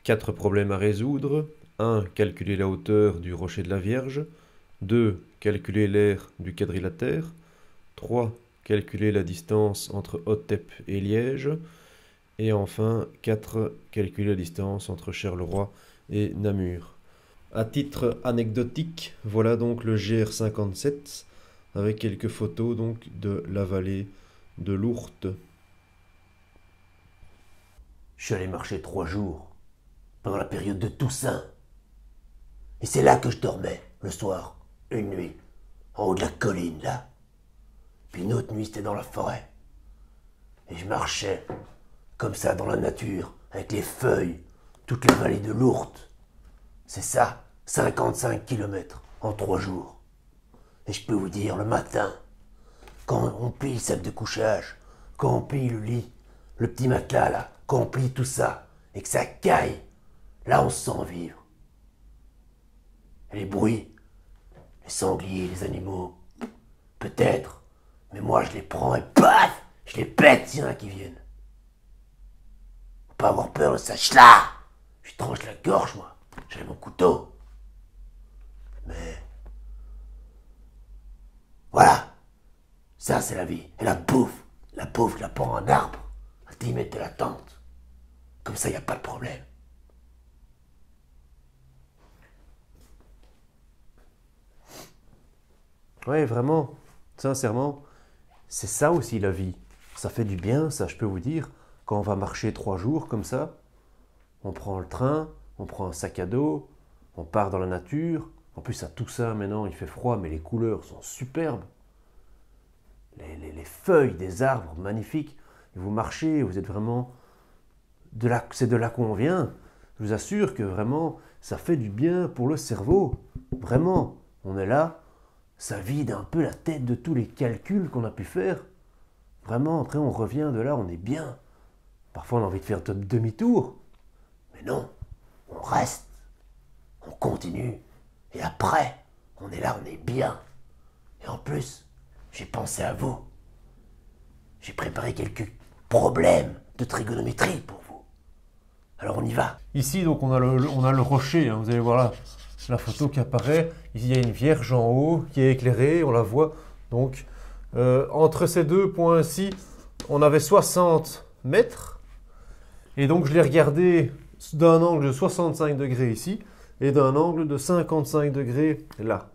4 problèmes à résoudre. 1. Calculer la hauteur du rocher de la Vierge. 2. Calculer l'aire du quadrilatère. 3. Calculer la distance entre Otep et Liège. Et enfin, 4. Calculer la distance entre Charleroi et Namur. À titre anecdotique, voilà donc le GR57 avec quelques photos donc de la vallée de l'Ourthe. Je suis allé marcher 3 jours, pendant la période de Toussaint. Et c'est là que je dormais, le soir, une nuit, en haut de la colline, là. Puis une autre nuit, c'était dans la forêt. Et je marchais, comme ça, dans la nature, avec les feuilles, toute la vallée de l'Ourthe. C'est ça, 55 km en 3 jours. Et je peux vous dire, le matin, quand on plie le sac de couchage, quand on plie le lit, le petit matelas, là, quand on plie tout ça, et que ça caille, là on se sent vivre. Et les bruits, les sangliers, les animaux, peut-être, mais moi je les prends et paf, je les pète s'il y en a qui viennent. Faut pas avoir peur de ça, là, je tranche la gorge, moi, j'ai mon couteau. Mais, voilà, ça c'est la vie. Et la bouffe, je la prends en arbre, à 10 mètres de la tente. Comme ça, y a pas de problème. Ouais, vraiment, sincèrement, c'est ça aussi la vie. Ça fait du bien, ça, je peux vous dire. Quand on va marcher 3 jours comme ça, on prend le train, on prend un sac à dos, on part dans la nature. En plus, à tout ça, maintenant, il fait froid, mais les couleurs sont superbes. Les feuilles des arbres, magnifiques. Et vous marchez, vous êtes vraiment... c'est de là qu'on vient. Je vous assure que vraiment, ça fait du bien pour le cerveau. Vraiment, on est là, ça vide un peu la tête de tous les calculs qu'on a pu faire. Vraiment, après on revient de là, on est bien. Parfois on a envie de faire demi-tour. Mais non, on reste, on continue. Et après, on est là, on est bien. Et en plus, j'ai pensé à vous. J'ai préparé quelques problèmes de trigonométrie pour vous. Alors on y va. Ici, donc, on a le rocher. Hein, vous allez voir là, la photo qui apparaît. Ici, il y a une vierge en haut qui est éclairée. On la voit. Donc, entre ces deux points-ci, on avait 60 mètres. Et donc, je l'ai regardé d'un angle de 65 degrés ici et d'un angle de 55 degrés là.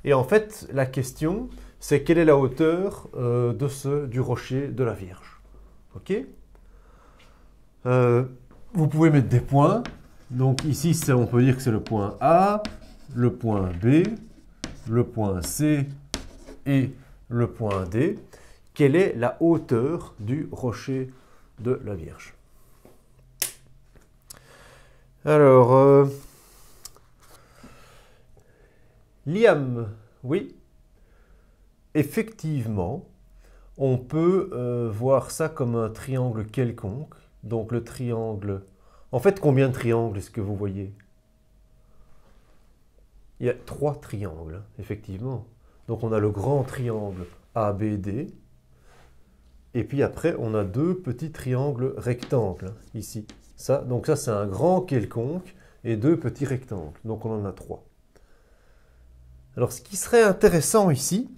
Et en fait, la question, c'est quelle est la hauteur du rocher de la Vierge. Ok. Vous pouvez mettre des points. Donc ici, on peut dire que c'est le point A, le point B, le point C et le point D. Quelle est la hauteur du rocher de la Vierge? Alors, Liam, oui, effectivement, on peut voir ça comme un triangle quelconque. Donc le triangle... En fait, combien de triangles est-ce que vous voyez? Il y a 3 triangles, effectivement. Donc on a le grand triangle ABD. Et puis après, on a 2 petits triangles rectangles, ici. Donc ça, c'est un grand quelconque et 2 petits rectangles. Donc on en a 3. Alors ce qui serait intéressant ici,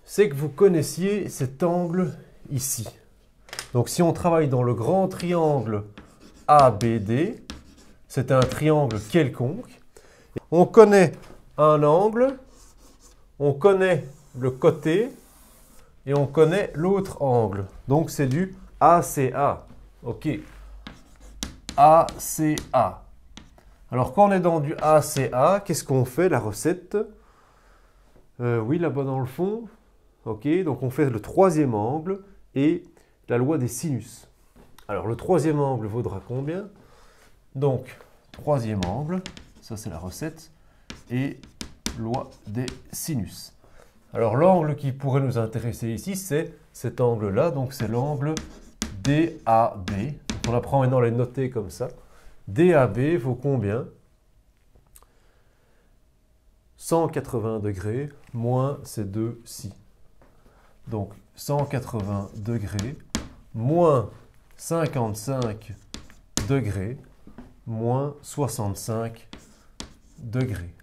c'est que vous connaissiez cet angle ici. Donc si on travaille dans le grand triangle ABD, c'est un triangle quelconque. On connaît un angle, on connaît le côté et on connaît l'autre angle. Donc c'est du ACA. Ok. ACA. Alors quand on est dans du ACA, qu'est-ce qu'on fait, la recette? Oui, là-bas dans le fond. Ok, donc on fait le troisième angle et la loi des sinus. Alors le troisième angle vaudra combien? Donc, troisième angle, ça c'est la recette, et loi des sinus. Alors l'angle qui pourrait nous intéresser ici, c'est cet angle-là, donc c'est l'angle DAB. Donc, on apprend maintenant à les noter comme ça. DAB vaut combien? 180 degrés moins ces deux-ci. Donc 180 degrés moins 55 degrés, moins 65 degrés.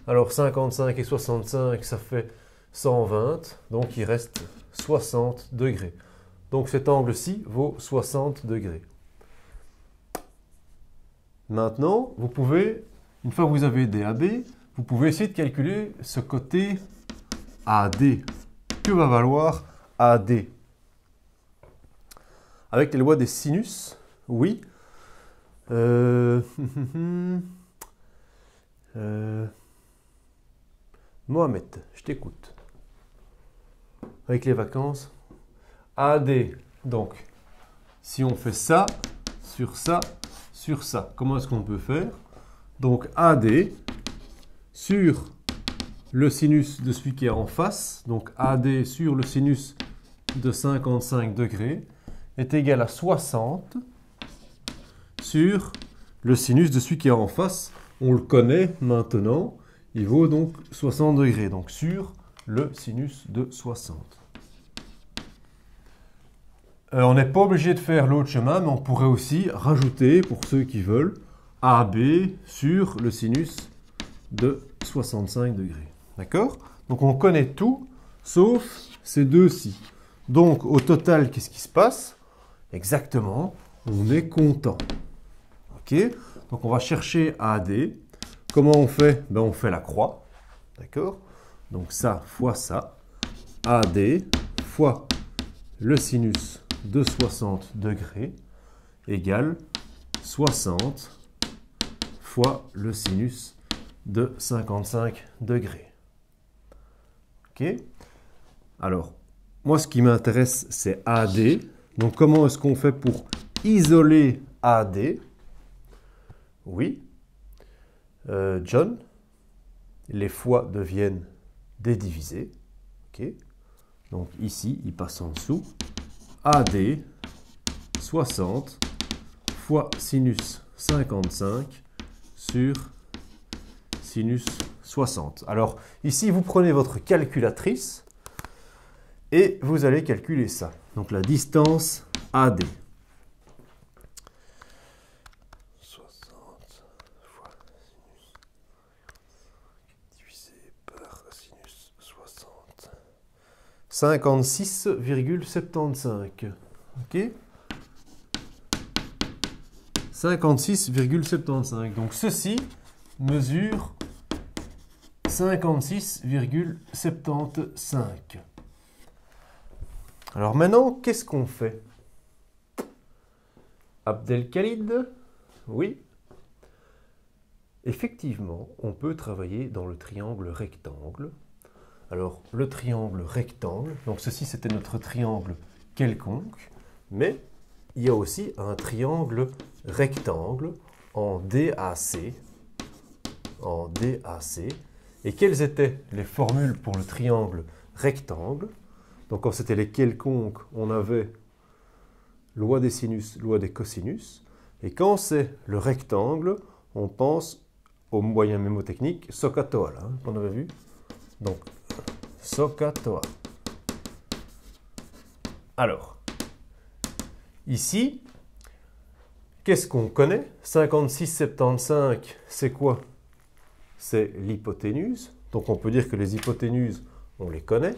Alors 55 et 65, ça fait 120, donc il reste 60 degrés. Donc cet angle-ci vaut 60 degrés. Maintenant, vous pouvez, une fois que vous avez DAB, vous pouvez essayer de calculer ce côté AD. Que va valoir AD? Avec les lois des sinus, oui. Mohamed, je t'écoute. Avec les vacances, AD. Donc, si on fait ça, sur ça, sur ça, comment est-ce qu'on peut faire? Donc, AD sur le sinus de celui qui est en face, donc AD sur le sinus de 55 degrés, est égal à 60 sur le sinus de celui qui est en face. On le connaît maintenant, il vaut donc 60 degrés, donc sur le sinus de 60. On n'est pas obligé de faire l'autre chemin, mais on pourrait aussi rajouter, pour ceux qui veulent, AB sur le sinus de 65 degrés. D'accord? Donc on connaît tout, sauf ces deux-ci. Donc au total, qu'est-ce qui se passe? Exactement, on est content. Ok? Donc on va chercher AD. Comment on fait? Ben, on fait la croix. D'accord? Donc ça fois ça. AD fois le sinus de 60 degrés égale 60 fois le sinus de 55 degrés. Ok? Alors, moi ce qui m'intéresse c'est AD. Donc comment est-ce qu'on fait pour isoler AD? Oui. John, les fois deviennent des divisés. Ok? Donc ici, il passe en dessous. AD 60 fois sinus 55 sur sinus 60. Alors ici, vous prenez votre calculatrice et vous allez calculer ça. Donc la distance AD. 60 fois sinus divisé par sinus 60. 56,75. Ok? 56,75. Donc ceci mesure 56,75. Alors maintenant, qu'est-ce qu'on fait? Abdelkhalid? Oui. Effectivement, on peut travailler dans le triangle rectangle. Alors, le triangle rectangle, donc ceci c'était notre triangle quelconque, mais il y a aussi un triangle rectangle en DAC. En DAC. Et quelles étaient les formules pour le triangle rectangle? Donc quand c'était les quelconques, on avait loi des sinus, loi des cosinus. Et quand c'est le rectangle, on pense au moyen mémotechnique SOHCAHTOA, là, qu'on avait vu. Donc, SOHCAHTOA. Alors, ici, qu'est-ce qu'on connaît? 56,75, c'est quoi? C'est l'hypoténuse. Donc on peut dire que les hypoténuses, on les connaît.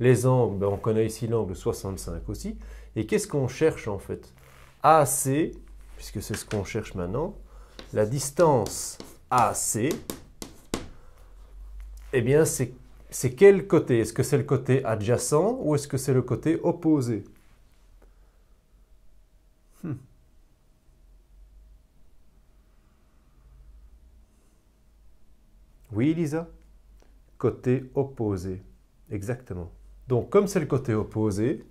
Les angles, ben on connaît ici l'angle 65 aussi. Et qu'est-ce qu'on cherche en fait? AC, puisque c'est ce qu'on cherche maintenant, la distance AC, eh bien c'est quel côté? Est-ce que c'est le côté adjacent ou est-ce que c'est le côté opposé? Oui, Lisa? Côté opposé, exactement. Donc, comme c'est le côté opposé,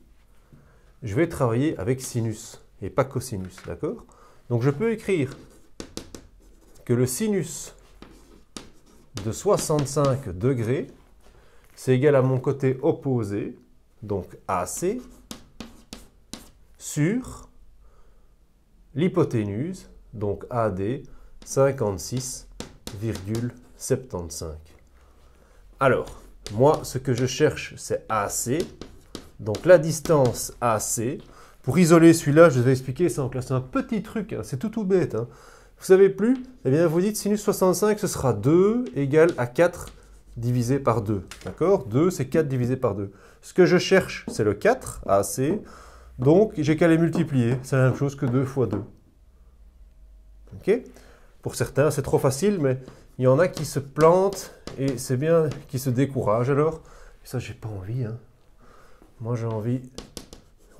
je vais travailler avec sinus et pas cosinus, d'accord? Donc, je peux écrire que le sinus de 65 degrés, c'est égal à mon côté opposé, donc AC, sur l'hypoténuse, donc AD, 56,75. Alors, moi, ce que je cherche, c'est AC. Donc, la distance AC, Pour isoler celui-là, je vais expliquer ça en classe. C'est un petit truc, hein, c'est tout bête. Hein. Vous savez plus? Eh bien, vous dites sinus 65, ce sera 2 égale à 4 divisé par 2. D'accord? 2, c'est 4 divisé par 2. Ce que je cherche, c'est le 4, AC. Donc, j'ai qu'à les multiplier. C'est la même chose que 2 fois 2. Ok? Pour certains, c'est trop facile, mais il y en a qui se plantent et c'est bien qui se découragent alors. Et ça, j'ai pas envie. Hein. Moi, j'ai envie...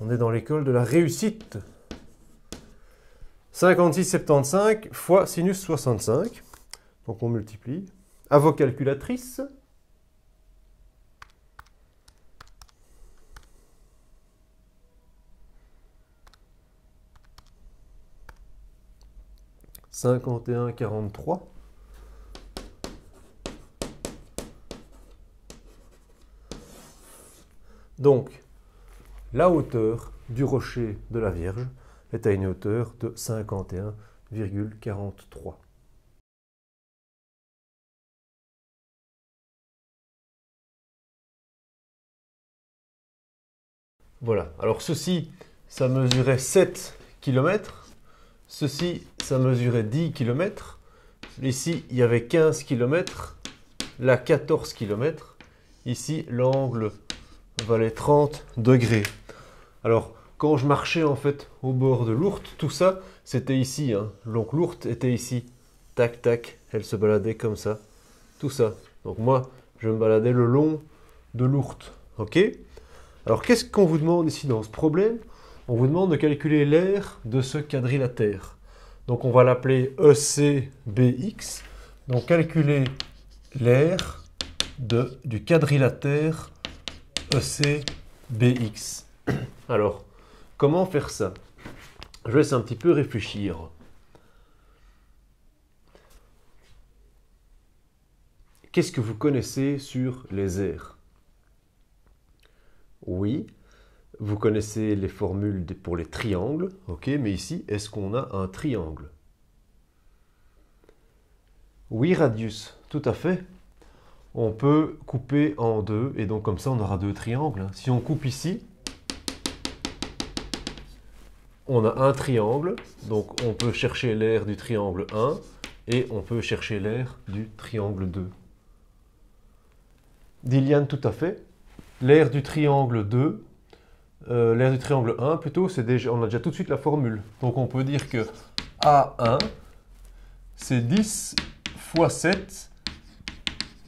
On est dans l'école de la réussite. 56,75 fois sinus 65. Donc, on multiplie. À vos calculatrices. « 51,43 ». Donc, la hauteur du rocher de la Vierge est à une hauteur de 51,43. Voilà, alors ceci, ça mesurait 7 km. Ceci, ça mesurait 10 km. Ici, il y avait 15 km. Là, 14 km. Ici, l'angle valait 30 degrés. Alors, quand je marchais en fait au bord de l'Ourthe, tout ça, c'était ici. Hein. Donc l'Ourthe était ici. Tac, tac, elle se baladait comme ça. Tout ça. Donc moi, je me baladais le long de l'Ourthe. Ok? Alors, qu'est-ce qu'on vous demande ici dans ce problème? On vous demande de calculer l'aire de ce quadrilatère. Donc, on va l'appeler ECBX. Donc, calculer l'aire du quadrilatère ECBX. Alors, comment faire ça? Je laisse un petit peu réfléchir. Qu'est-ce que vous connaissez sur les aires? Oui, vous connaissez les formules pour les triangles, ok, mais ici, est-ce qu'on a un triangle? Oui, radius, tout à fait. On peut couper en deux, et donc comme ça, on aura deux triangles. Si on coupe ici, on a un triangle, donc on peut chercher l'aire du triangle 1, et on peut chercher l'aire du triangle 2. Diliane, tout à fait. L'aire du triangle 2, l'aire du triangle 1 plutôt, on a déjà tout de suite la formule. Donc on peut dire que A1, c'est 10 fois 7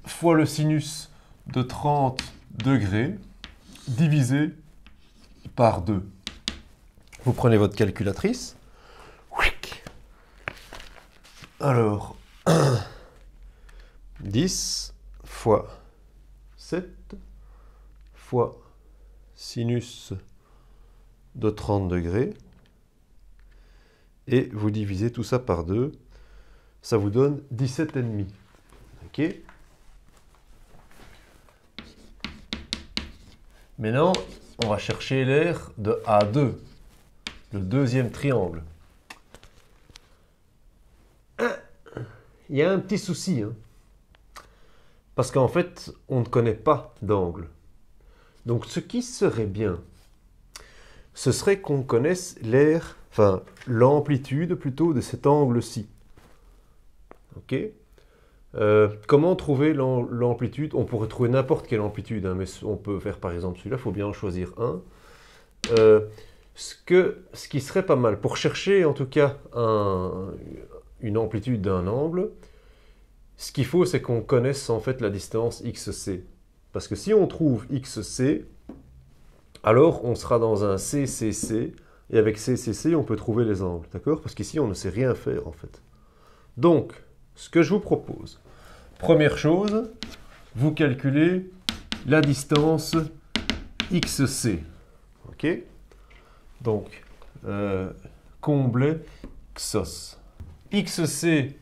fois le sinus de 30 degrés divisé par 2. Vous prenez votre calculatrice. Alors, 10 fois 7 fois sinus de 30 degrés et vous divisez tout ça par 2, ça vous donne 17,5. Ok? Maintenant, on va chercher l'aire de A2, le deuxième triangle. Il y a un petit souci, hein, parce qu'en fait, on ne connaît pas d'angle. Donc, ce qui serait bien, ce serait qu'on connaisse l'aire, enfin, l'amplitude plutôt de cet angle-ci. Ok? Comment trouver l'amplitude? On pourrait trouver n'importe quelle amplitude, hein, mais on peut faire par exemple celui-là, il faut bien en choisir un. Ce qui serait pas mal, pour chercher en tout cas une amplitude d'un angle, ce qu'il faut, c'est qu'on connaisse en fait la distance XC. Parce que si on trouve XC, alors on sera dans un CCC, et avec CCC, on peut trouver les angles, d'accord? Parce qu'ici, on ne sait rien faire, en fait. Donc, ce que je vous propose, première chose, vous calculez la distance XC, ok? Donc, combler XOS. XC,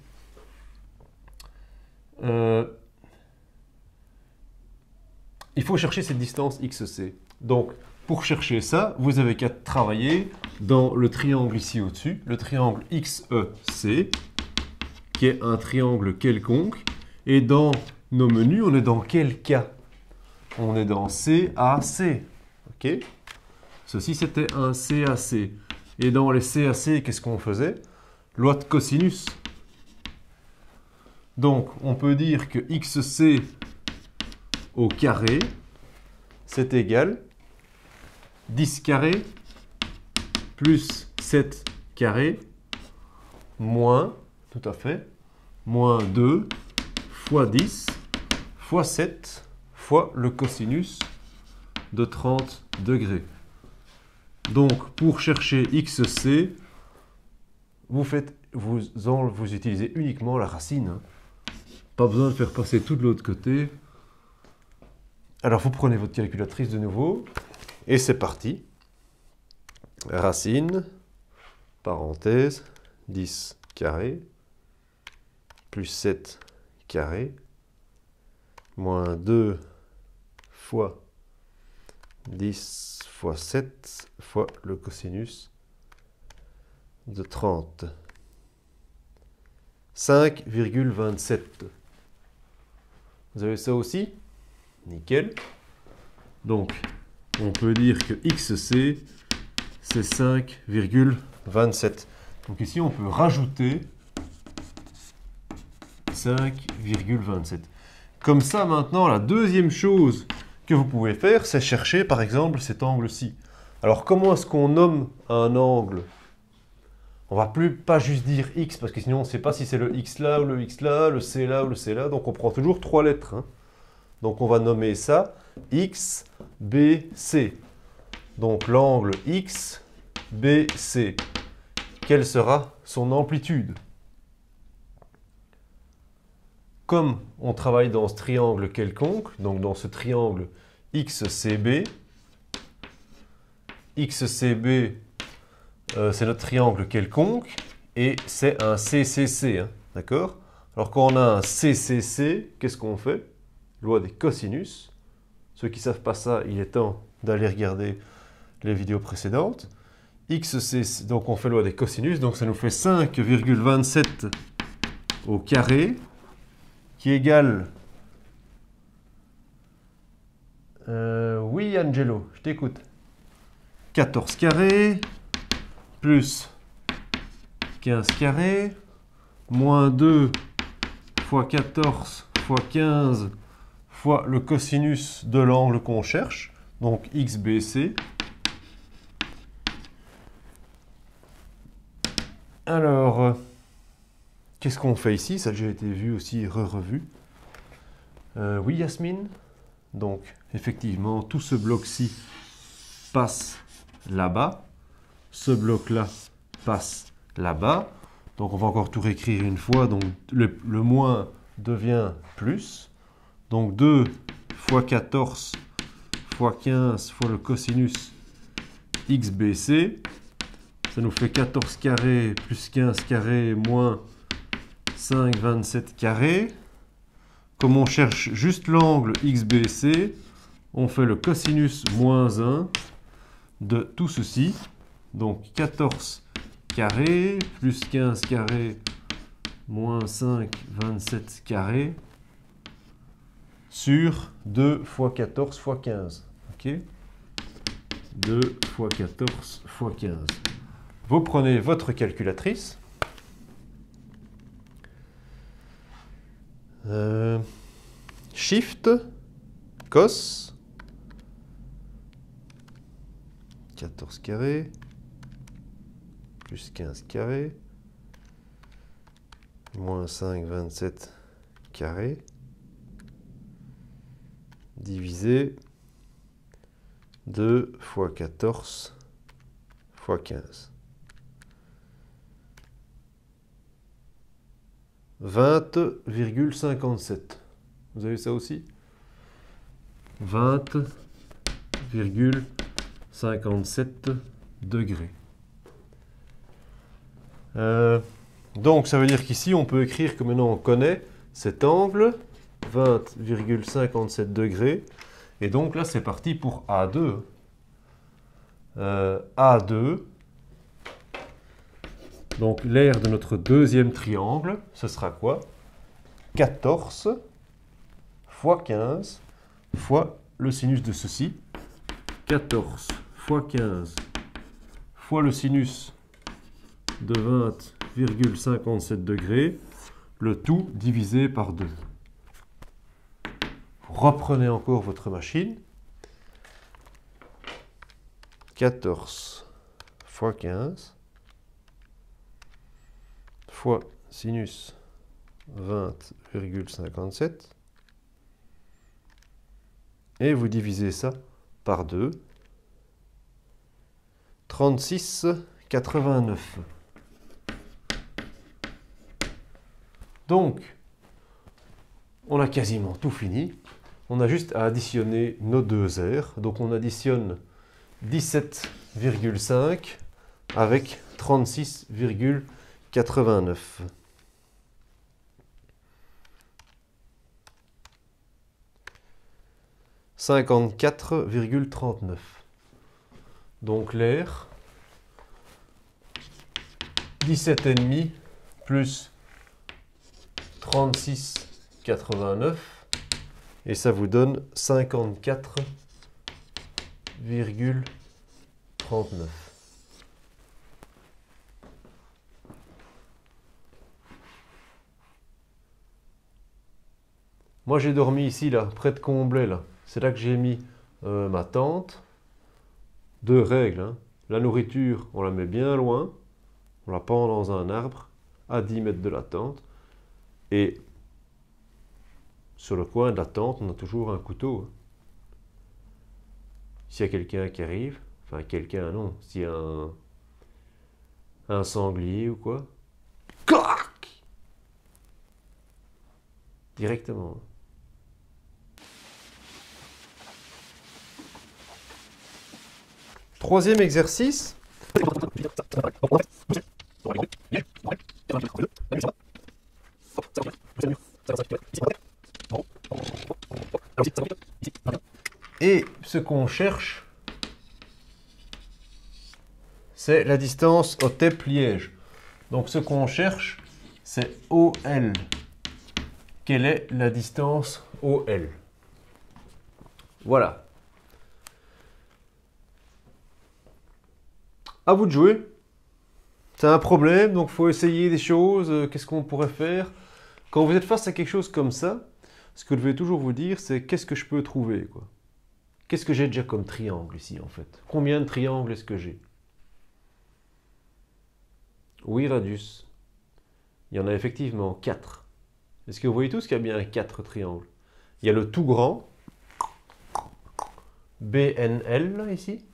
il faut chercher cette distance XC. Donc, pour chercher ça, vous avez qu'à travailler dans le triangle ici au-dessus, le triangle XEC, qui est un triangle quelconque. Et dans nos menus, on est dans quel cas? On est dans CAC. Ok? Ceci, c'était un CAC. Et dans les CAC, qu'est-ce qu'on faisait? Loi de cosinus. Donc, on peut dire que XC au carré, c'est égal 10 carré plus 7 carré moins, tout à fait, moins 2 fois 10 fois 7 fois le cosinus de 30 degrés. Donc, pour chercher XC, vous utilisez uniquement la racine. Hein. Pas besoin de faire passer tout de l'autre côté. Alors, vous prenez votre calculatrice de nouveau. Et c'est parti. Racine, parenthèse, 10 carré, plus 7 carré, moins 2 fois 10 fois 7 fois le cosinus de 30. 5,27. Vous avez ça aussi? Nickel. Donc, on peut dire que XC, c'est 5,27. Donc ici, on peut rajouter 5,27. Comme ça, maintenant, la deuxième chose que vous pouvez faire, c'est chercher, par exemple, cet angle-ci. Alors, comment est-ce qu'on nomme un angle? On ne va pas juste dire X, parce que sinon, on ne sait pas si c'est le X là, ou le X là, le C là, ou le C là. Donc, on prend toujours 3 lettres. Hein. Donc, on va nommer ça X, B, C. Donc, l'angle X, B, C. Quelle sera son amplitude? Comme on travaille dans ce triangle quelconque, donc dans ce triangle XCB, XCB, c'est notre triangle quelconque, et c'est un CCC, hein, d'accord? Alors quand on a un CCC, qu'est-ce qu'on fait? Loi des cosinus. Ceux qui ne savent pas ça, il est temps d'aller regarder les vidéos précédentes. XCC, donc on fait loi des cosinus, donc ça nous fait 5,27 au carré, qui égale... oui, Angelo, je t'écoute. 14 carré, plus 15 carré, moins 2 fois 14 fois 15 fois le cosinus de l'angle qu'on cherche, donc XBC. Alors, qu'est-ce qu'on fait ici? Ça a déjà été vu aussi, revu. Oui, Yasmine. Donc, effectivement, tout ce bloc-ci passe là-bas. Ce bloc-là passe là-bas. Donc, on va encore tout réécrire une fois. Donc, le moins devient plus. Donc, 2 fois 14 fois 15 fois le cosinus XBC. Ça nous fait 14 carré plus 15 carré moins 5,27 carré. Comme on cherche juste l'angle XBC, on fait le cosinus moins 1 de tout ceci. Donc 14 carré plus 15 carré moins 5,27 carré sur 2 fois 14 fois 15. Ok, 2 fois 14 fois 15. Vous prenez votre calculatrice. Shift, cos, 14 carré, plus 15 carré, moins 5,27 carré, divisé 2 fois 14 fois 15. 20,57. Vous avez ça aussi? 20,57 degrés. Donc ça veut dire qu'ici on peut écrire que maintenant on connaît cet angle, 20,57 degrés. Et donc là c'est parti pour A2. A2. Donc l'aire de notre deuxième triangle, ce sera quoi? 14 fois 15 fois le sinus de ceci. 14 fois 15 fois le sinus de 20,57 degrés, le tout divisé par 2. Reprenez encore votre machine. 14 fois 15 fois sinus 20,57 et vous divisez ça par 2. 36,89. Donc, on a quasiment tout fini. On a juste à additionner nos deux aires. Donc on additionne 17,5 avec 36,89. « 54,39. Donc l'air, 17,5 plus 36,89 et ça vous donne 54,39. Moi j'ai dormi ici, là, près de Comblaix, là. C'est là que j'ai mis ma tente. Deux règles, hein. La nourriture, on la met bien loin. On la pend dans un arbre, à 10 mètres de la tente. Et sur le coin de la tente, on a toujours un couteau. Hein. S'il y a quelqu'un qui arrive, enfin quelqu'un, non, s'il y a un sanglier ou quoi, clac! Directement. Troisième exercice. Et ce qu'on cherche, c'est la distance Otep-Liège. Donc ce qu'on cherche, c'est OL. Quelle est la distance OL? Voilà. À vous de jouer. C'est un problème, donc il faut essayer des choses. Qu'est-ce qu'on pourrait faire? Quand vous êtes face à quelque chose comme ça, ce que je vais toujours vous dire, c'est qu'est-ce que je peux trouver, quoi. Qu'est-ce que j'ai déjà comme triangle ici, en fait? Combien de triangles est-ce que j'ai? Oui, Radius. Il y en a effectivement 4. Est-ce que vous voyez tous qu'il y a bien 4 triangles? Il y a le tout grand, BNL, là, ici,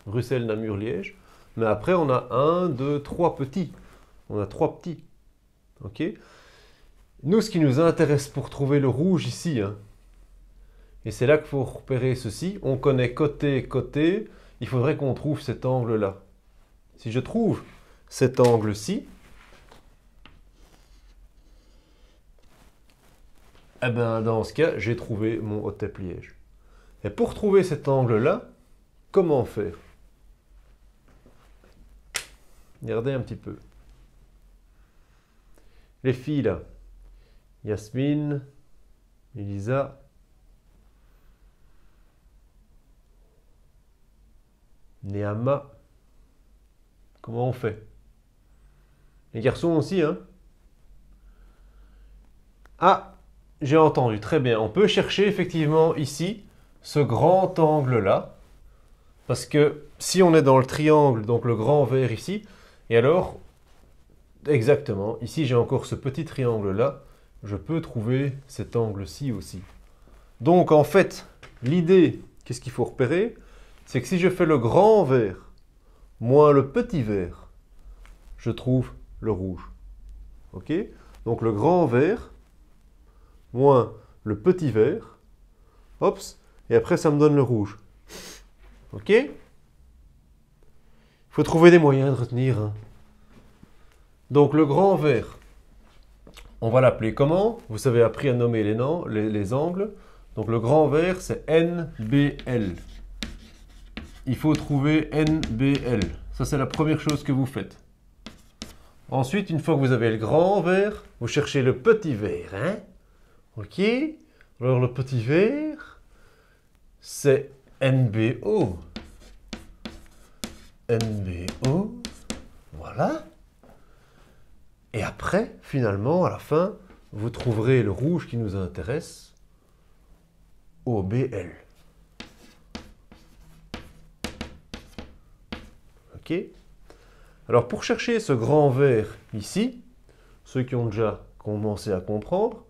Bruxelles, Namur, Liège. Mais après, on a 1, 2, 3 petits. On a 3 petits. Ok? Nous, ce qui nous intéresse pour trouver le rouge ici, hein, et c'est là qu'il faut repérer ceci, on connaît côté, côté, il faudrait qu'on trouve cet angle-là. Si je trouve cet angle-ci, eh ben, dans ce cas, j'ai trouvé mon Otep-Liège. Et pour trouver cet angle-là, comment faire? Regardez un petit peu. Les filles là, Yasmine, Elisa, Néama. Comment on fait? Les garçons aussi, hein? Ah, j'ai entendu, très bien. On peut chercher effectivement ici ce grand angle-là. Parce que si on est dans le triangle, donc le grand vert ici, et alors, exactement, ici j'ai encore ce petit triangle-là, je peux trouver cet angle-ci aussi. Donc en fait, l'idée, qu'est-ce qu'il faut repérer? C'est que si je fais le grand vert moins le petit vert, je trouve le rouge. Ok? Donc le grand vert moins le petit vert, hop, et après ça me donne le rouge. Ok? Il faut trouver des moyens de retenir. Hein. Donc le grand vert, on va l'appeler comment? Vous avez appris à nommer les angles. Donc le grand vert, c'est NBL. Il faut trouver NBL. Ça, c'est la première chose que vous faites. Ensuite, une fois que vous avez le grand vert, vous cherchez le petit vert. Hein? Ok? Alors le petit vert, c'est NBO. NBO. Voilà. Et après, finalement, à la fin, vous trouverez le rouge qui nous intéresse, OBL. Ok. Alors pour chercher ce grand vert ici, ceux qui ont déjà commencé à comprendre,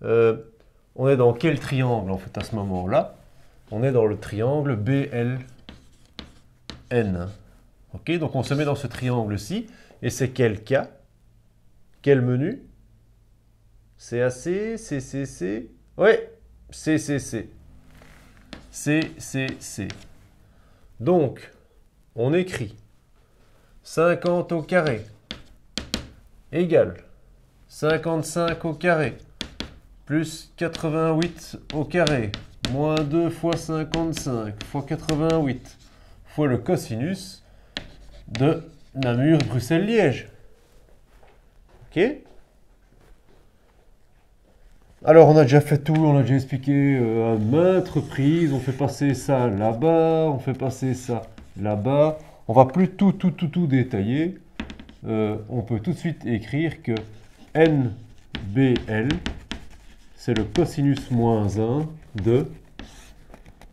on est dans quel triangle en fait à ce moment-là? On est dans le triangle BLN. Ok, donc on se met dans ce triangle-ci, et c'est quel cas? Quel menu? CAC, CCC, ouais, CCC. CCC. Donc, on écrit 50 au carré égale 55 au carré plus 88 au carré moins 2 fois 55 fois 88 fois le cosinus de Namur, Bruxelles, Liège. Ok? Alors on a déjà fait tout, on a déjà expliqué à maintes reprises, on fait passer ça là-bas, on fait passer ça là-bas. On va plus tout détailler. On peut tout de suite écrire que NBL, c'est le cosinus moins 1 de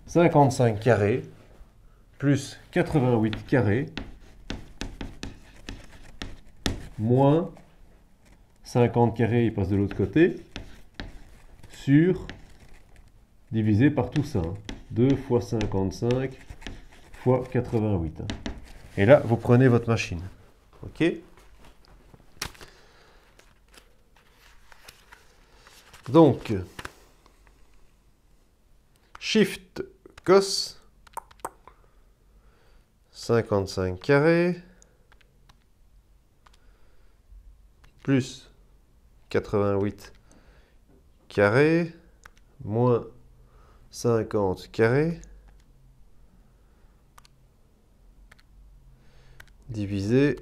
55 carré plus 88 carré moins 50 carré, il passe de l'autre côté, sur, divisé par tout ça. 2 fois 55 fois 88. Et là, vous prenez votre machine. Ok? Donc, Shift cos 55 carré plus 88 carré moins 50 carré divisé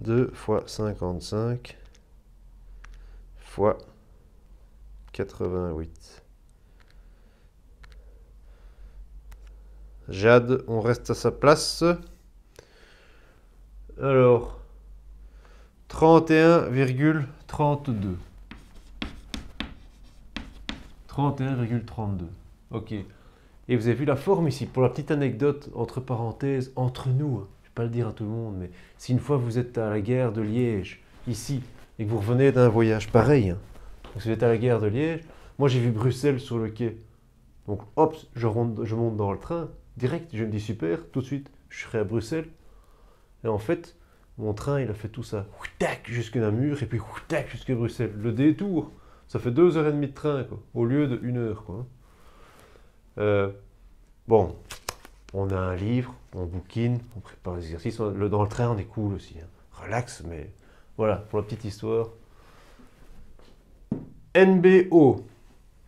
2 fois 55 fois 88. Jade, on reste à sa place. Alors, 31,32. 31,32. Ok. Et vous avez vu la forme ici. Pour la petite anecdote, entre parenthèses, entre nous, hein, je ne vais pas le dire à tout le monde, mais si une fois vous êtes à la gare de Liège, ici, et que vous revenez d'un voyage pareil, hein, donc si vous êtes à la gare de Liège, moi j'ai vu Bruxelles sur le quai. Donc hop, je monte dans le train, direct, je me dis super, tout de suite, je serai à Bruxelles. Et en fait, mon train, il a fait tout ça, tac, jusque Namur, et puis tac, jusque Bruxelles. Le détour, ça fait 2h30 de train, quoi, au lieu de 1 heure, quoi. Bon, on a un livre, on bouquine, on prépare les exercices. Dans le train, on est cool aussi. Hein. Relax, mais voilà, pour la petite histoire. NBO,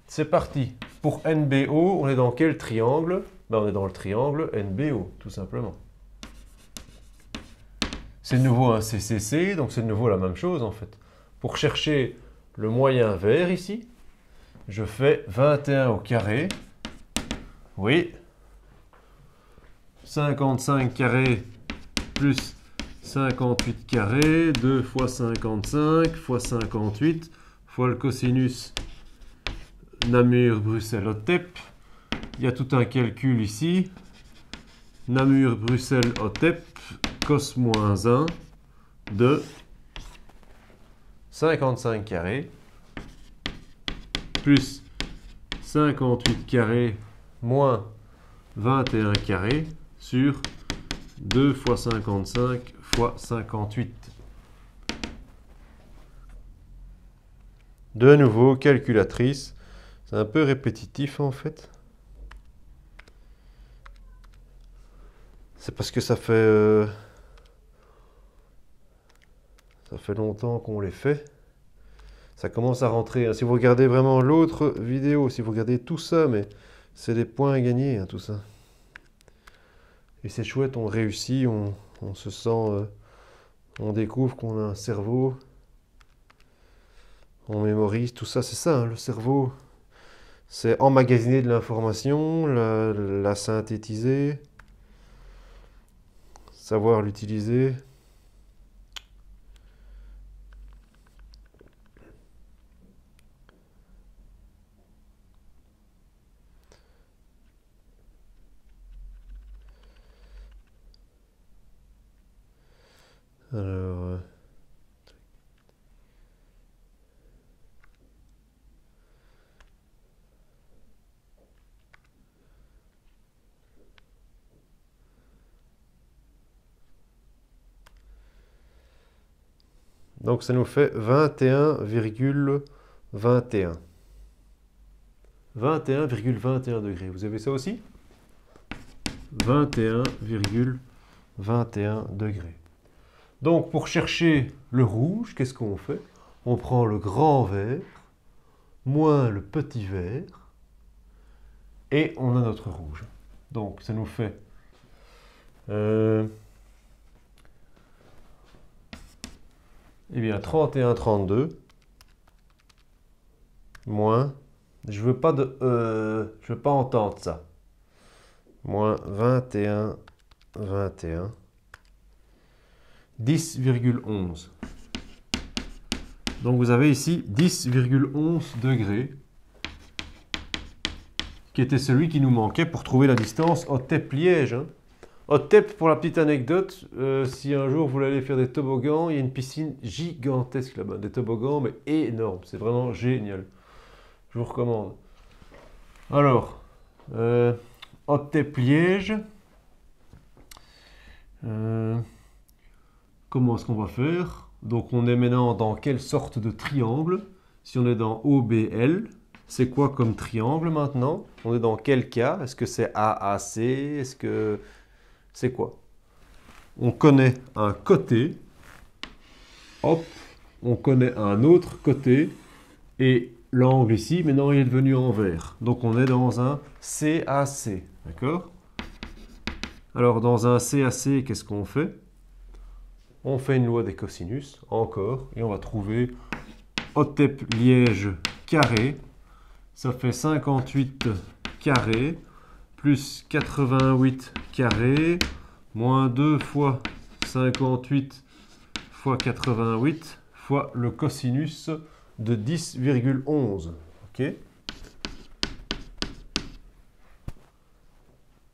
c'est parti. Pour NBO, on est dans quel triangle? Ben, on est dans le triangle NBO, tout simplement. C'est de nouveau un CCC, donc c'est de nouveau la même chose en fait. Pour chercher le moyen vert ici, je fais 21 au carré. Oui. 55 carré plus 58 carré, 2 fois 55 fois 58 fois le cosinus Namur, Bruxelles, Otep. Il y a tout un calcul ici. Namur, Bruxelles, Otep, cos moins 1 de 55 carré plus 58 carré moins 21 carré sur 2 fois 55 fois 58. De nouveau, calculatrice. C'est un peu répétitif en fait. C'est parce que ça fait longtemps qu'on les fait. Ça commence à rentrer. Si vous regardez vraiment l'autre vidéo, si vous regardez tout ça, mais c'est des points à gagner, hein, tout ça. Et c'est chouette, on réussit, on se sent, on découvre qu'on a un cerveau, on mémorise, tout ça, c'est ça, hein, le cerveau. C'est emmagasiner de l'information, la synthétiser, savoir l'utiliser. Alors, donc ça nous fait 21,21. 21,21 degrés. Vous avez ça aussi? 21,21 degrés. Donc pour chercher le rouge, qu'est-ce qu'on fait? On prend le grand vert moins le petit vert et on a notre rouge. Donc ça nous fait eh bien 31,32 moins, je veux pas entendre ça, moins 21,21 10,11. Donc vous avez ici 10,11 degrés, qui était celui qui nous manquait pour trouver la distance Otep-Liège. Otep, pour la petite anecdote, si un jour vous voulez aller faire des toboggans, il y a une piscine gigantesque là-bas, des toboggans, mais énormes, c'est vraiment génial. Je vous recommande. Alors, Otep-Liège. Comment est-ce qu'on va faire? Donc on est maintenant dans quelle sorte de triangle? Si on est dans OBL, c'est quoi comme triangle maintenant? On est dans quel cas? Est-ce que c'est AAC? Est-ce que c'est quoi? On connaît un côté, hop, on connaît un autre côté, et l'angle ici, maintenant il est devenu envers. Donc on est dans un CAC, d'accord? Alors dans un CAC, qu'est-ce qu'on fait? On fait une loi des cosinus, encore, et on va trouver Otep-Liège carré. Ça fait 58 carré, plus 88 carré, moins 2 fois 58 fois 88, fois le cosinus de 10,11. Ok?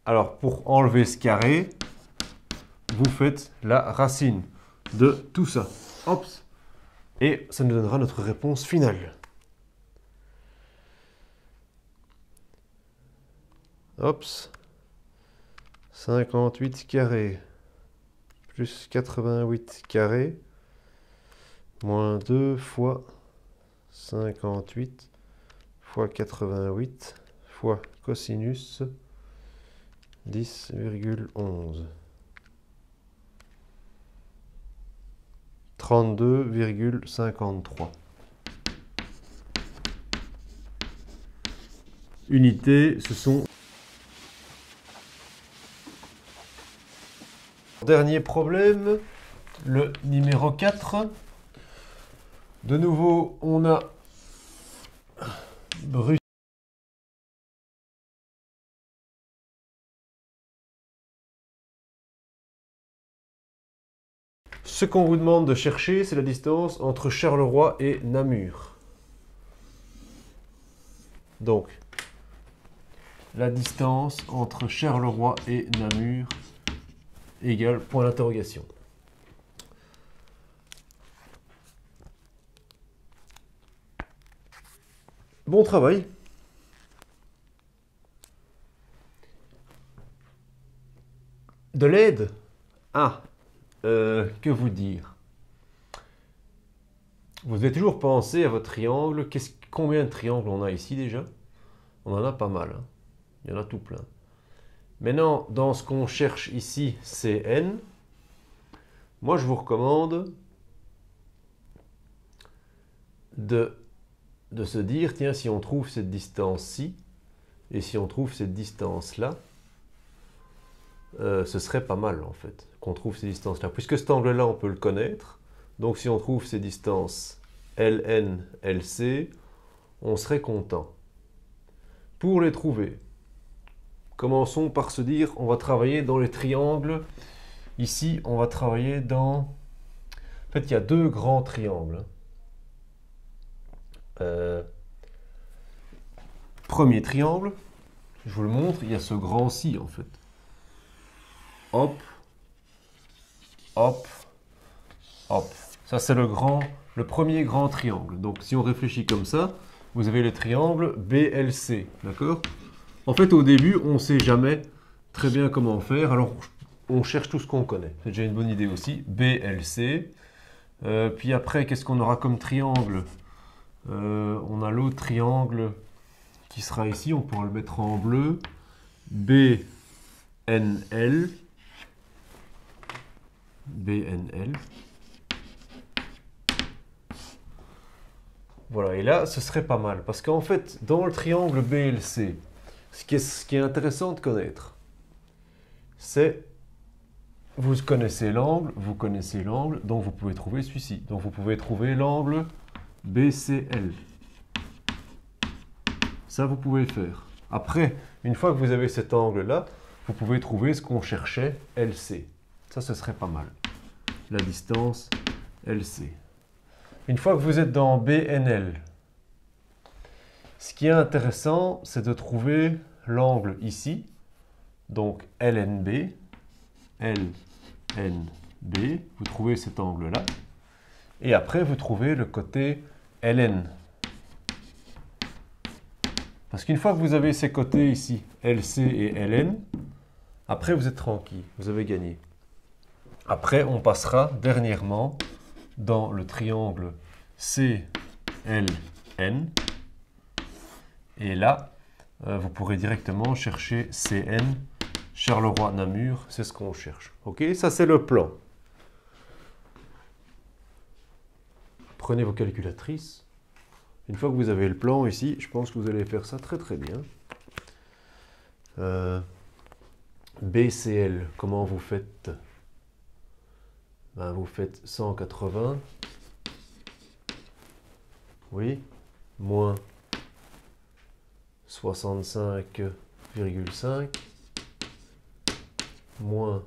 Alors, pour enlever ce carré, vous faites la racine de tout ça. Hop. Et ça nous donnera notre réponse finale. Hop. 58 carré plus 88 carré moins 2 fois 58 fois 88 fois cosinus 10,11. 32,53. Unités, ce sont... Dernier problème, le numéro 4. De nouveau, on a Bruxelles. Ce qu'on vous demande de chercher, c'est la distance entre Charleroi et Namur. Donc, la distance entre Charleroi et Namur égale point d'interrogation. Bon travail. De l'aide? Ah, que vous dire? Vous devez toujours penser à votre triangle. Combien de triangles on a ici déjà? On en a pas mal. Hein. Il y en a tout plein. Maintenant, dans ce qu'on cherche ici, c'est n. Moi, je vous recommande de se dire, tiens, si on trouve cette distance-ci, et si on trouve cette distance-là, ce serait pas mal, en fait, qu'on trouve ces distances-là. Puisque cet angle-là, on peut le connaître. Donc, si on trouve ces distances LN, LC, on serait content. Pour les trouver, commençons par se dire, on va travailler dans les triangles Ici, on va travailler dans... En fait, il y a deux grands triangles. Premier triangle, je vous le montre, il y a ce grand-ci en fait. Hop, hop, hop. Ça c'est le premier grand triangle. Donc si on réfléchit comme ça, vous avez le triangle BLC, d'accord? En fait au début on ne sait jamais très bien comment faire, alors on cherche tout ce qu'on connaît. C'est déjà une bonne idée aussi, BLC. Puis après qu'est-ce qu'on aura comme triangle? On a l'autre triangle qui sera ici, on pourra le mettre en bleu, BNL. BNL. Voilà, et là, ce serait pas mal. Parce qu'en fait, dans le triangle BLC, ce qui est intéressant de connaître, c'est, vous connaissez l'angle, donc vous pouvez trouver celui-ci. Donc vous pouvez trouver l'angle BCL. Ça, vous pouvez le faire. Après, une fois que vous avez cet angle-là, vous pouvez trouver ce qu'on cherchait, LC. Ça, ce serait pas mal. La distance LC. Une fois que vous êtes dans BNL, ce qui est intéressant, c'est de trouver l'angle ici. Donc LNB. LNB. Vous trouvez cet angle-là. Et après, vous trouvez le côté LN. Parce qu'une fois que vous avez ces côtés ici, LC et LN, après vous êtes tranquille, vous avez gagné. Après, on passera dernièrement dans le triangle CLN. Et là, vous pourrez directement chercher CN, Charleroi-Namur, c'est ce qu'on cherche. Ok, ça c'est le plan. Prenez vos calculatrices. Une fois que vous avez le plan ici, je pense que vous allez faire ça très très bien. BCL, comment vous faites? Ben, vous faites 180, oui, moins 65,5, moins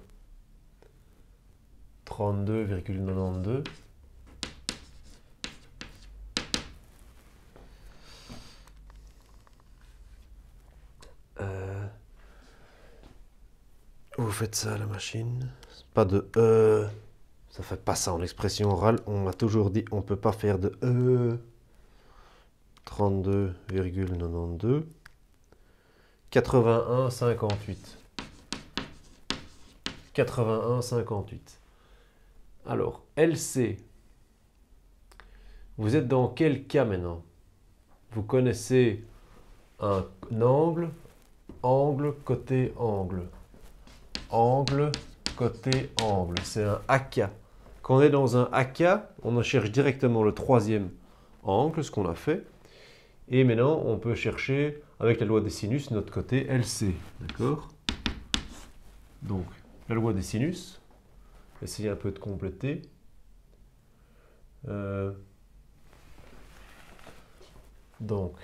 32,92. Vous faites ça à la machine. Pas de E. Ça fait pas ça en expression orale. On m'a toujours dit on ne peut pas faire de E. 32,92. 81,58. 81,58. Alors, LC. Vous êtes dans quel cas maintenant? Vous connaissez un angle, angle, côté, angle. Angle, côté, angle. C'est un AK. Quand on est dans un AK, on cherche directement le troisième angle, ce qu'on a fait. Et maintenant, on peut chercher, avec la loi des sinus, notre côté LC. D'accord? Donc, la loi des sinus. Essayez un peu de compléter. Donc,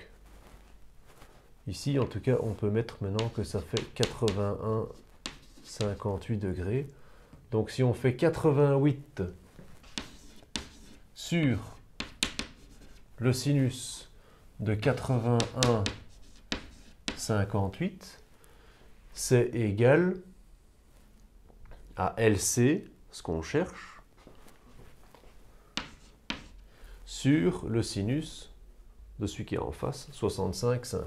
ici, en tout cas, on peut mettre maintenant que ça fait 81,58 degrés. Donc, si on fait 88 sur le sinus de 81,58, c'est égal à LC, ce qu'on cherche, sur le sinus de celui qui est en face, 65,5.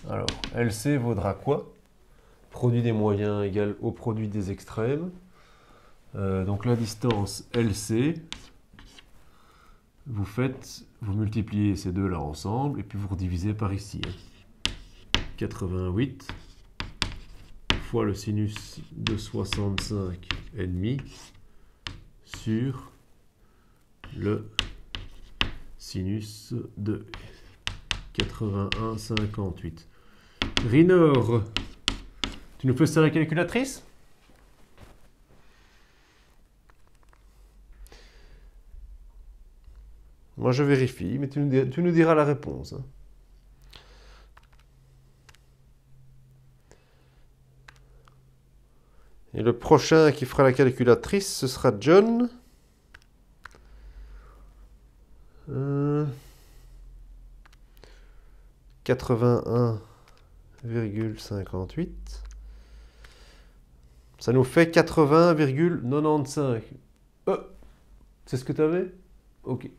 Alors, LC vaudra quoi? Produit des moyens égale au produit des extrêmes. Donc la distance LC, vous multipliez ces deux-là ensemble et puis vous redivisez par ici. 88 fois le sinus de 65,5 sur le sinus de 81,58. Rinor, tu nous fais ça à la calculatrice? Moi je vérifie, mais tu nous diras la réponse. Hein. Et le prochain qui fera la calculatrice, ce sera John. 81,58. Ça nous fait 80,95. C'est ce que tu avais? Ok.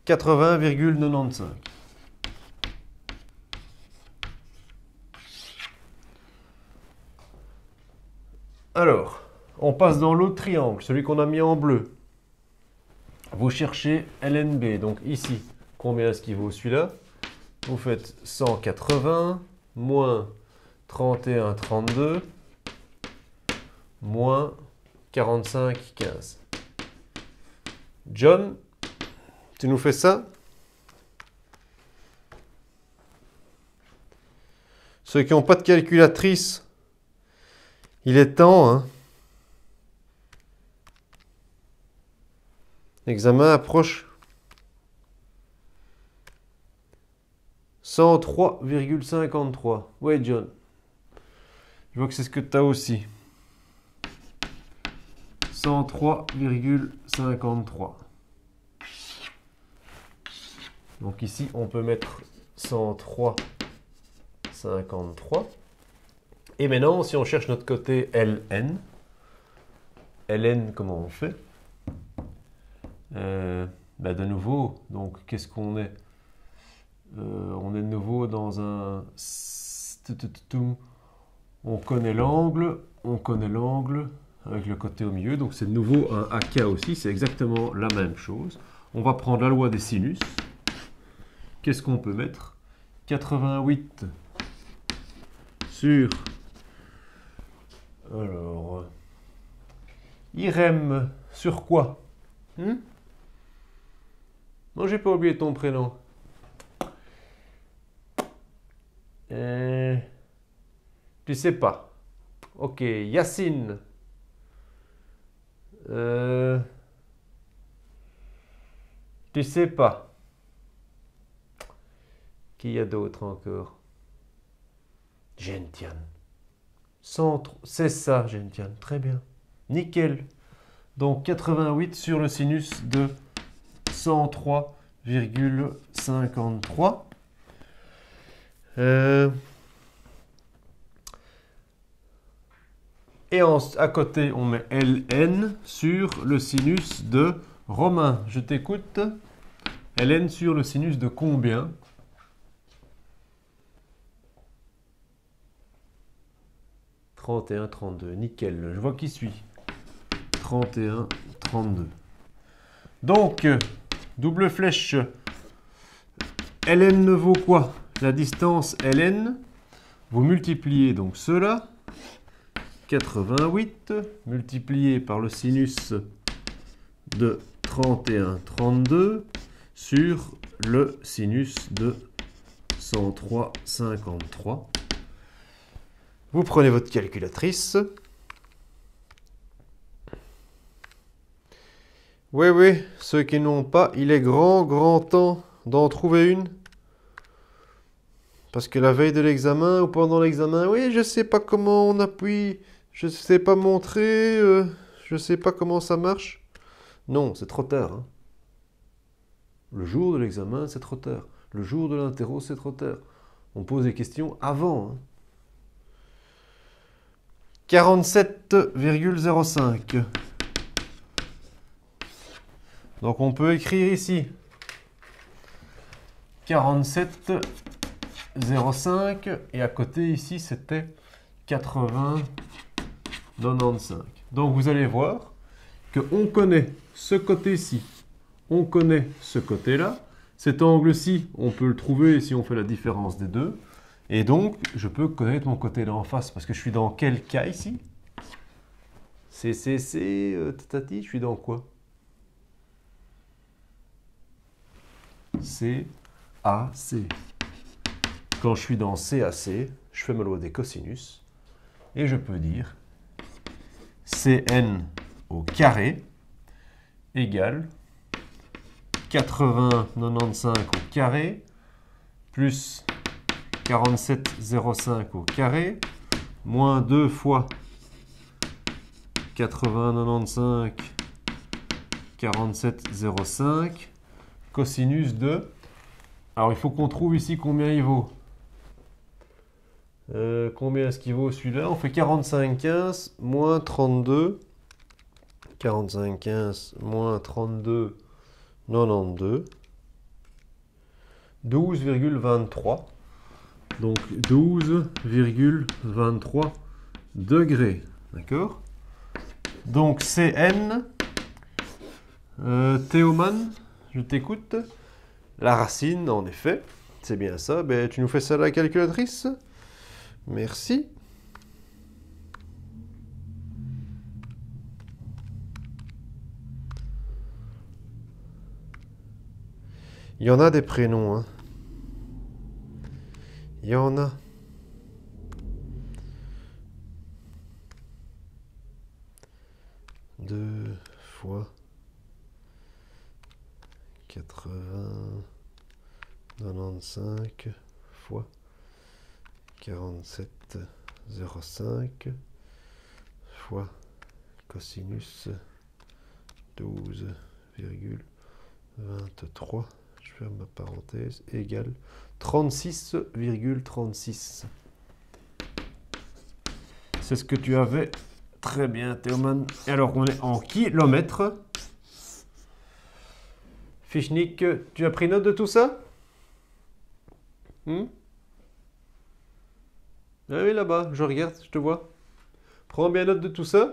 80,95. Alors, on passe dans l'autre triangle, celui qu'on a mis en bleu. Vous cherchez LNB, donc ici, combien est-ce qu'il vaut celui-là? Vous faites 180 moins 31,32 moins 45,15. John, tu nous fais ça? Ceux qui n'ont pas de calculatrice, il est temps, hein? L'examen approche. 103,53. Ouais, John. Je vois que c'est ce que tu as aussi. 103,53. Donc ici, on peut mettre 103,53. Et maintenant, si on cherche notre côté Ln, comment on fait? De nouveau, donc qu'est-ce qu'on est? On est de nouveau dans un... On connaît l'angle avec le côté au milieu, donc c'est de nouveau un AK aussi, c'est exactement la même chose. On va prendre la loi des sinus. Qu'est-ce qu'on peut mettre? 88 sur... Alors... Irem sur quoi? Non, j'ai pas oublié ton prénom. Tu sais pas. Ok, Yacine. Tu sais pas. Qui y a d'autre encore? Gentian. C'est ça, Gentian. Très bien. Nickel. Donc 88 sur le sinus de 103,53. Et à côté, on met Ln sur le sinus de Romain. Je t'écoute. Ln sur le sinus de combien? 31,32. Nickel. Je vois qui suit. 31,32. Donc, double flèche. Ln ne vaut quoi? La distance Ln. Vous multipliez donc cela. 88 multiplié par le sinus de 31,32 sur le sinus de 103,53. Vous prenez votre calculatrice. Oui, ceux qui n'ont pas, il est grand temps d'en trouver une. Parce que la veille de l'examen ou pendant l'examen, oui, je sais pas comment on appuie, je sais pas montrer, je sais pas comment ça marche. Non, c'est trop tard. Hein. Le jour de l'examen, c'est trop tard. Le jour de l'interro, c'est trop tard. On pose des questions avant. Hein. 47,05. Donc on peut écrire ici 47,05 et à côté ici c'était 80,95. Donc vous allez voir qu'on connaît ce côté-ci, on connaît ce côté-là. Cet angle-ci, on peut le trouver si on fait la différence des deux. Et donc, je peux connaître mon côté d'en face parce que je suis dans quel cas ici? Tati, je suis dans quoi? CAC. Quand je suis dans CAC, je fais ma loi des cosinus et je peux dire CN au carré égale 80,95 au carré plus 47,05 au carré moins 2 fois 80, 95, 47, 0,5. Cosinus de... Alors, il faut qu'on trouve ici combien il vaut. Combien est-ce qu'il vaut celui-là? On fait 45, 15, moins 32. 45, 15, moins 32, 92. 12,23. Donc 12,23 degrés. D'accord? Donc Cn, Théoman, je t'écoute. La racine, en effet, c'est bien ça. Ben, tu nous fais ça à la calculatrice? Merci. Il y en a des prénoms, hein. Il y en a. Deux fois 80, 95 fois 47, 0,5 fois cosinus 12,23. Je ferme ma parenthèse, égale 36,36. C'est ce que tu avais. Très bien, Théoman. Et alors, on est en kilomètres. Fichnik, tu as pris note de tout ça? Ah oui, là-bas, je regarde, je te vois. Prends bien note de tout ça.